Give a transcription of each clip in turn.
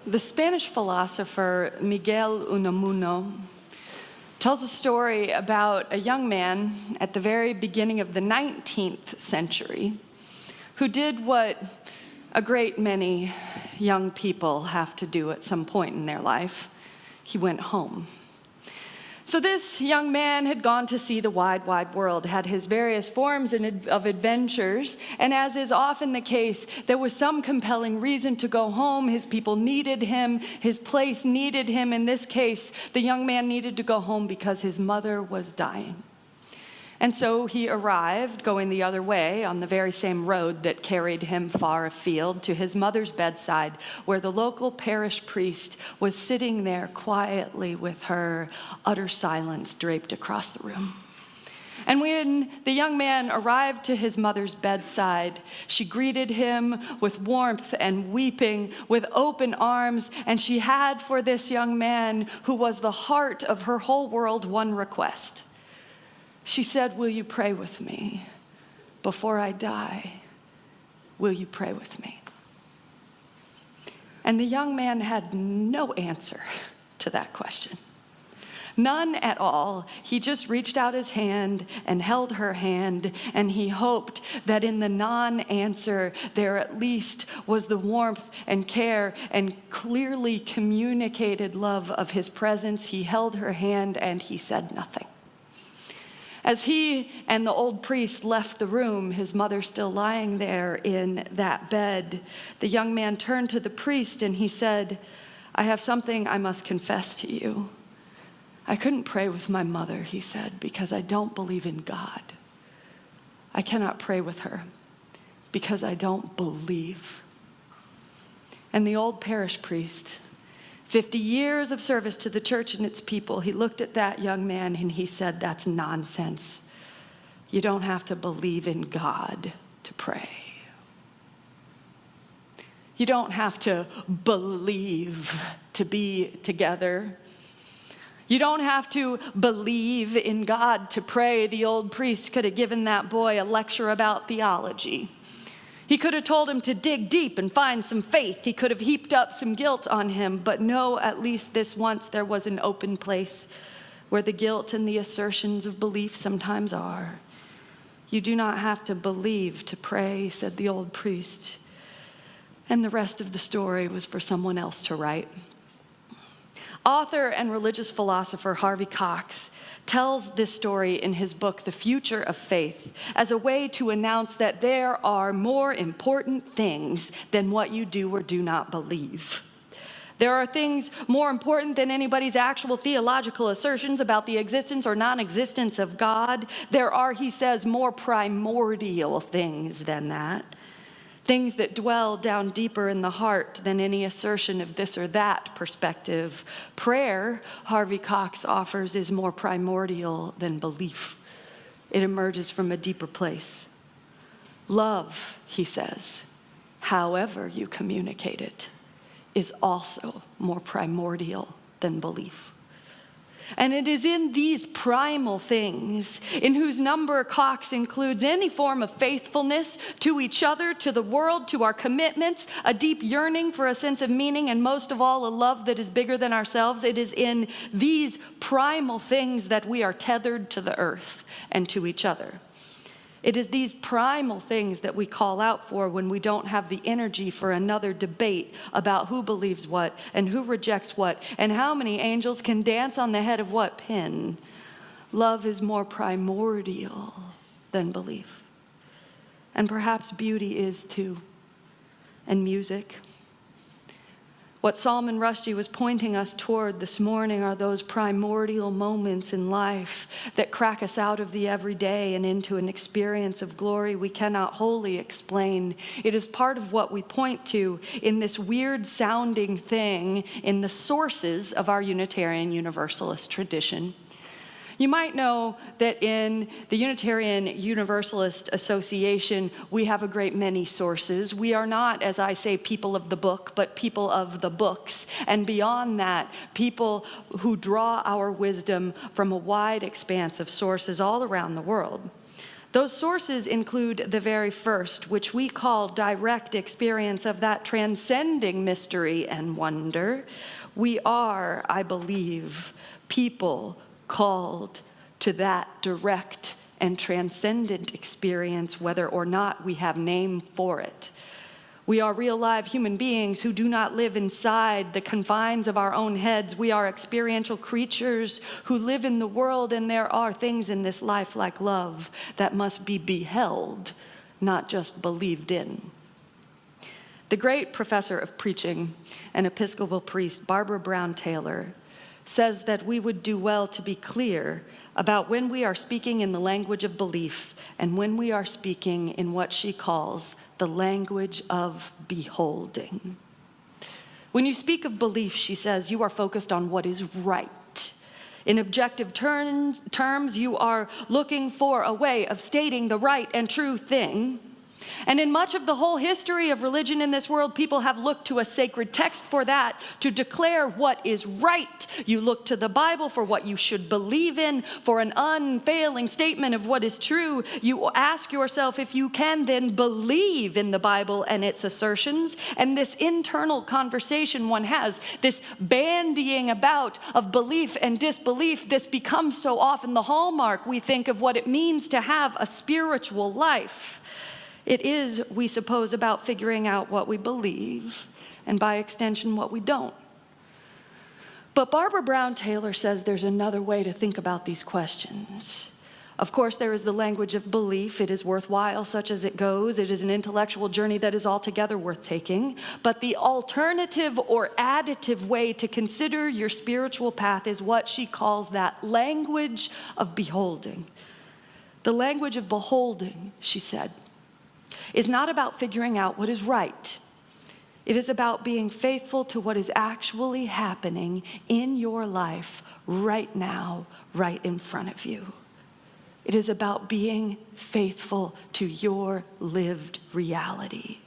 The Spanish philosopher Miguel Unamuno tells a story about a young man at the very beginning of the 19th century who did what a great many young people have to do at some point in their life. He went home. So this young man had gone to see the wide, wide world, had his various forms of adventures, and as is often the case, there was some compelling reason to go home. His people needed him, his place needed him. In this case, the young man needed to go home because his mother was dying. And so he arrived, going the other way, on the very same road that carried him far afield to his mother's bedside, where the local parish priest was sitting there quietly with her, utter silence draped across the room. And when the young man arrived to his mother's bedside, she greeted him with warmth and weeping, with open arms, and she had for this young man, who was the heart of her whole world, one request. She said, "Will you pray with me? Before I die, will you pray with me?" And the young man had no answer to that question. None at all. He just reached out his hand and held her hand, and he hoped that in the non-answer there at least was the warmth and care and clearly communicated love of his presence. He held her hand and he said nothing. As he and the old priest left the room, his mother still lying there in that bed, the young man turned to the priest and he said, "I have something I must confess to you. I couldn't pray with my mother," he said, "because I don't believe in God. I cannot pray with her because I don't believe." And the old parish priest, 50 years of service to the church and its people, he looked at that young man and he said, "That's nonsense. You don't have to believe in God to pray. You don't have to believe to be together. You don't have to believe in God to pray." The old priest could have given that boy a lecture about theology. He could have told him to dig deep and find some faith. He could have heaped up some guilt on him. But no, at least this once there was an open place where the guilt and the assertions of belief sometimes are. "You do not have to believe to pray," said the old priest. And the rest of the story was for someone else to write. Author and religious philosopher Harvey Cox tells this story in his book, The Future of Faith, as a way to announce that there are more important things than what you do or do not believe. There are things more important than anybody's actual theological assertions about the existence or non-existence of God. There are, he says, more primordial things than that. Things that dwell down deeper in the heart than any assertion of this or that perspective. Prayer, Harvey Cox offers, is more primordial than belief. It emerges from a deeper place. Love, he says, however you communicate it, is also more primordial than belief. And it is in these primal things, in whose number Cox includes any form of faithfulness to each other, to the world, to our commitments, a deep yearning for a sense of meaning, and most of all, a love that is bigger than ourselves. It is in these primal things that we are tethered to the earth and to each other. It is these primal things that we call out for when we don't have the energy for another debate about who believes what and who rejects what and how many angels can dance on the head of what pin. Love is more primordial than belief. And perhaps beauty is too, and music. What Salman Rushdie was pointing us toward this morning are those primordial moments in life that crack us out of the everyday and into an experience of glory we cannot wholly explain. It is part of what we point to in this weird sounding thing in the sources of our Unitarian Universalist tradition. You might know that in the Unitarian Universalist Association, we have a great many sources. We are not, as I say, people of the book, but people of the books. And beyond that, people who draw our wisdom from a wide expanse of sources all around the world. Those sources include the very first, which we call direct experience of that transcending mystery and wonder. We are, I believe, people called to that direct and transcendent experience, whether or not we have name for it. We are real live human beings who do not live inside the confines of our own heads. We are experiential creatures who live in the world, and there are things in this life like love that must be beheld, not just believed in. The great professor of preaching and Episcopal priest, Barbara Brown Taylor, says that we would do well to be clear about when we are speaking in the language of belief and when we are speaking in what she calls the language of beholding. When you speak of belief, she says, you are focused on what is right. In objective terms, you are looking for a way of stating the right and true thing. And in much of the whole history of religion in this world, people have looked to a sacred text for that, to declare what is right. You look to the Bible for what you should believe in, for an unfailing statement of what is true. You ask yourself if you can then believe in the Bible and its assertions. And this internal conversation one has, this bandying about of belief and disbelief, this becomes so often the hallmark, we think, of what it means to have a spiritual life. It is, we suppose, about figuring out what we believe, and by extension, what we don't. But Barbara Brown Taylor says there's another way to think about these questions. Of course, there is the language of belief. It is worthwhile, such as it goes. It is an intellectual journey that is altogether worth taking. But the alternative or additive way to consider your spiritual path is what she calls that language of beholding. The language of beholding, she said, is not about figuring out what is right. It is about being faithful to what is actually happening in your life right now, right in front of you. It is about being faithful to your lived reality.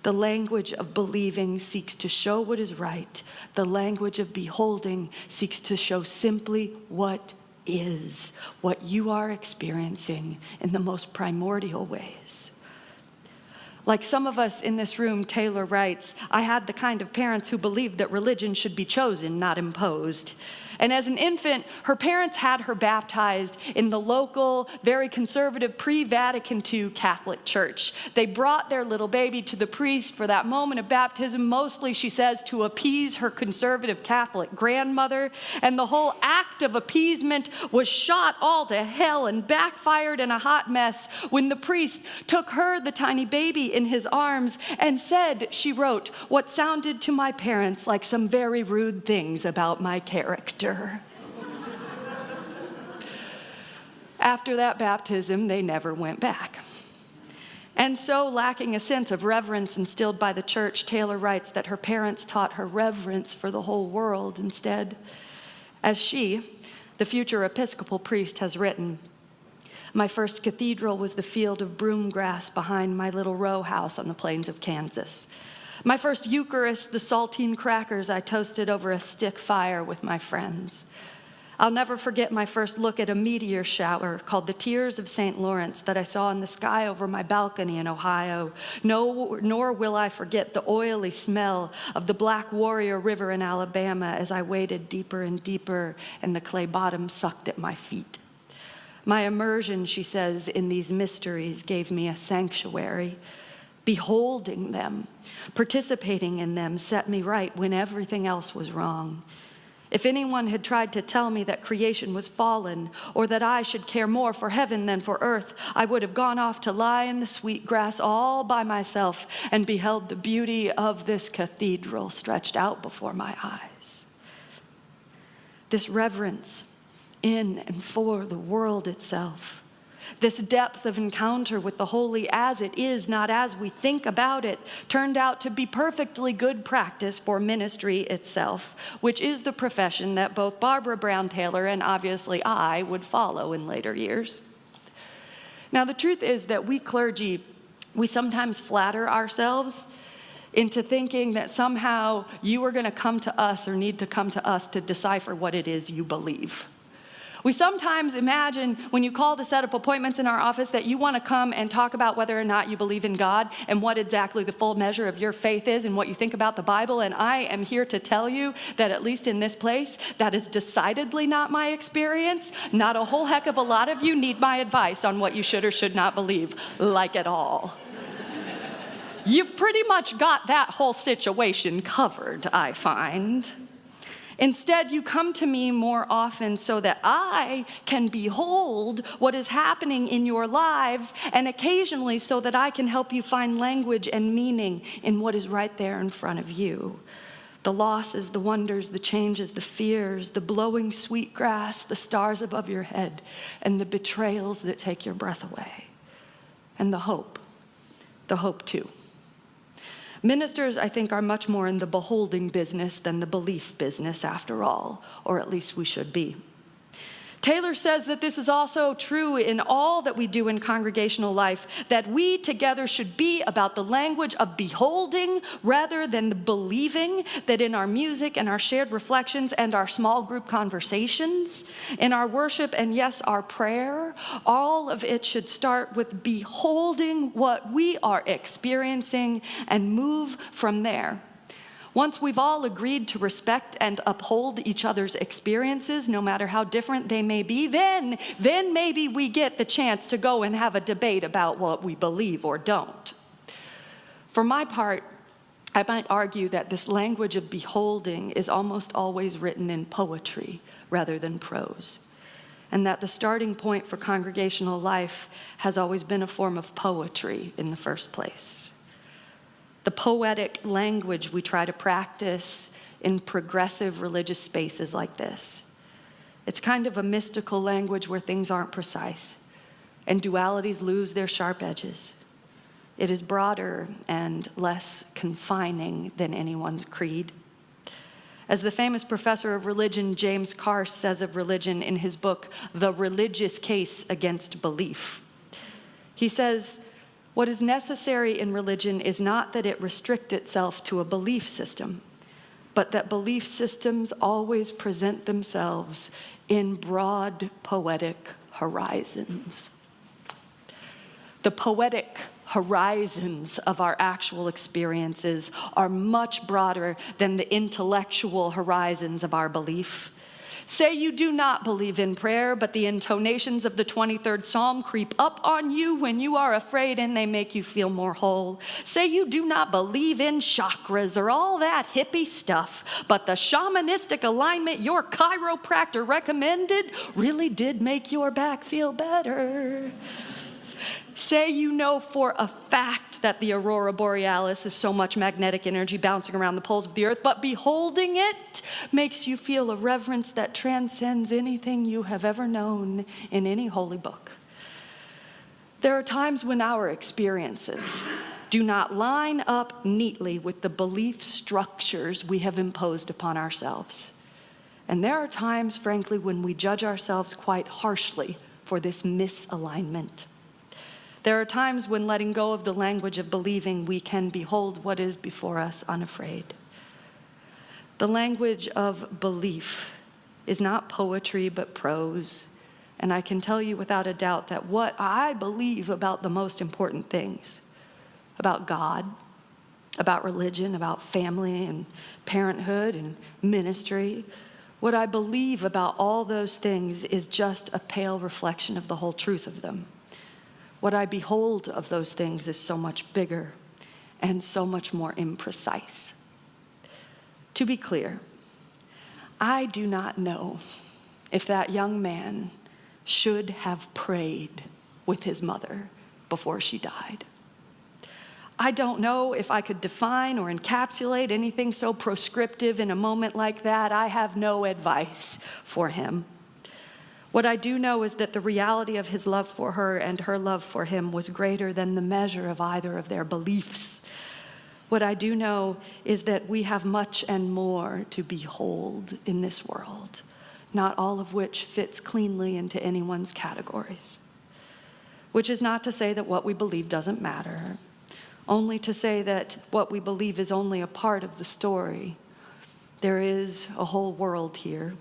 The language of believing seeks to show what is right. The language of beholding seeks to show simply what is, what you are experiencing in the most primordial ways. Like some of us in this room, Taylor writes, I had the kind of parents who believed that religion should be chosen, not imposed. And as an infant, her parents had her baptized in the local, very conservative, pre-Vatican II Catholic Church. They brought their little baby to the priest for that moment of baptism, mostly, she says, to appease her conservative Catholic grandmother. And the whole act of appeasement was shot all to hell and backfired in a hot mess when the priest took her, the tiny baby, in his arms and said, she wrote, what sounded to my parents like some very rude things about my character. After that baptism, they never went back. And so, lacking a sense of reverence instilled by the church, Taylor writes that her parents taught her reverence for the whole world instead. As she, the future Episcopal priest, has written, my first cathedral was the field of broom grass behind my little row house on the plains of Kansas. My first Eucharist, the saltine crackers I toasted over a stick fire with my friends. I'll never forget my first look at a meteor shower called the Tears of St. Lawrence that I saw in the sky over my balcony in Ohio. Nor will I forget the oily smell of the Black Warrior River in Alabama as I waded deeper and deeper and the clay bottom sucked at my feet. My immersion, she says, in these mysteries gave me a sanctuary. Beholding them, participating in them, set me right when everything else was wrong. If anyone had tried to tell me that creation was fallen, or that I should care more for heaven than for earth, I would have gone off to lie in the sweet grass all by myself and beheld the beauty of this cathedral stretched out before my eyes. This reverence in and for the world itself. This depth of encounter with the holy as it is, not as we think about it, turned out to be perfectly good practice for ministry itself, which is the profession that both Barbara Brown Taylor and obviously I would follow in later years. Now, the truth is that we clergy, we sometimes flatter ourselves into thinking that somehow you are going to come to us or need to come to us to decipher what it is you believe. We sometimes imagine when you call to set up appointments in our office that you want to come and talk about whether or not you believe in God and what exactly the full measure of your faith is and what you think about the Bible. And I am here to tell you that at least in this place, that is decidedly not my experience. Not a whole heck of a lot of you need my advice on what you should or should not believe, like at all. You've pretty much got that whole situation covered, I find. Instead, you come to me more often so that I can behold what is happening in your lives, and occasionally so that I can help you find language and meaning in what is right there in front of you. The losses, the wonders, the changes, the fears, the blowing sweet grass, the stars above your head, and the betrayals that take your breath away. And the hope too. Ministers, I think, are much more in the beholding business than the belief business, after all, or at least we should be. Taylor says that this is also true in all that we do in congregational life, that we together should be about the language of beholding rather than the believing, that in our music and our shared reflections and our small group conversations, in our worship and yes, our prayer, all of it should start with beholding what we are experiencing and move from there. Once we've all agreed to respect and uphold each other's experiences, no matter how different they may be, then maybe we get the chance to go and have a debate about what we believe or don't. For my part, I might argue that this language of beholding is almost always written in poetry rather than prose, and that the starting point for congregational life has always been a form of poetry in the first place. The poetic language we try to practice in progressive religious spaces like this. It's kind of a mystical language where things aren't precise and dualities lose their sharp edges. It is broader and less confining than anyone's creed. As the famous professor of religion James Carr says of religion in his book, The Religious Case Against Belief, he says, what is necessary in religion is not that it restrict itself to a belief system, but that belief systems always present themselves in broad poetic horizons. The poetic horizons of our actual experiences are much broader than the intellectual horizons of our belief. Say you do not believe in prayer, but the intonations of the 23rd Psalm creep up on you when you are afraid and they make you feel more whole. Say you do not believe in chakras or all that hippie stuff, but the shamanistic alignment your chiropractor recommended really did make your back feel better. Say you know for a fact that the aurora borealis is so much magnetic energy bouncing around the poles of the earth, but beholding it makes you feel a reverence that transcends anything you have ever known in any holy book. There are times when our experiences do not line up neatly with the belief structures we have imposed upon ourselves. And there are times, frankly, when we judge ourselves quite harshly for this misalignment. There are times when letting go of the language of believing, we can behold what is before us unafraid. The language of belief is not poetry but prose, and I can tell you without a doubt that what I believe about the most important things, about God, about religion, about family and parenthood and ministry, what I believe about all those things is just a pale reflection of the whole truth of them. What I behold of those things is so much bigger and so much more imprecise. To be clear, I do not know if that young man should have prayed with his mother before she died. I don't know if I could define or encapsulate anything so proscriptive in a moment like that. I have no advice for him. What I do know is that the reality of his love for her and her love for him was greater than the measure of either of their beliefs. What I do know is that we have much and more to behold in this world, not all of which fits cleanly into anyone's categories. Which is not to say that what we believe doesn't matter, only to say that what we believe is only a part of the story. There is a whole world here.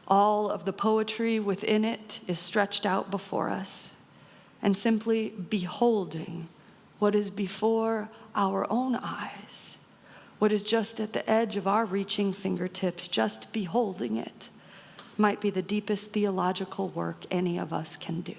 All of the poetry within it is stretched out before us, and simply beholding what is before our own eyes, what is just at the edge of our reaching fingertips, just beholding it, might be the deepest theological work any of us can do.